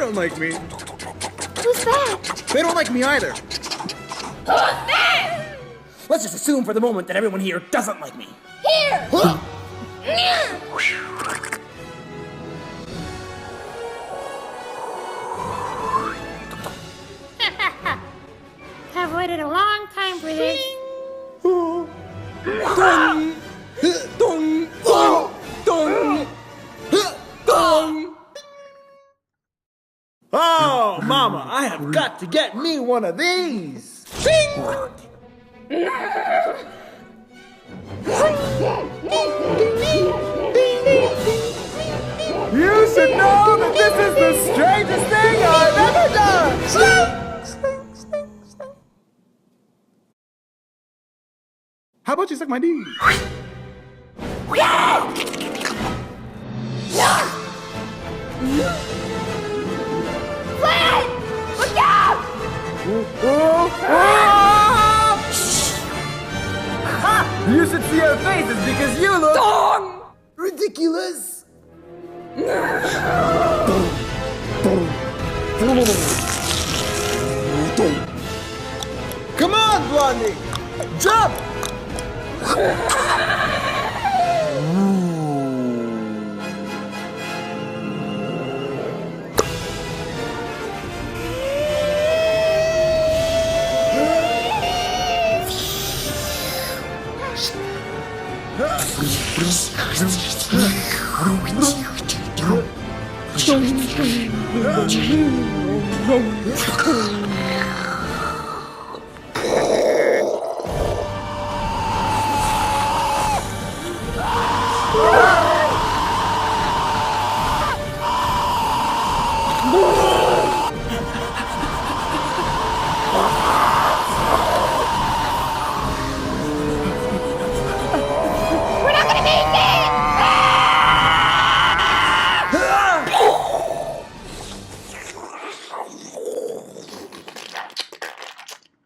don't like me. Who's that? They don't like me either. Who's that? Let's just assume for the moment that everyone here doesn't like me. Here! I've waited a long time for this. Dong! Dong! Dong! Dong! Dong! Oh, Mama, I have got to get me one of these. Bing! You should know that this is the strangest thing I've ever done. Sling, sling, sling, sling. How about you suck my D? Fred! Look out! You should see our faces because you look ridiculous. Come on, Blondie! Jump!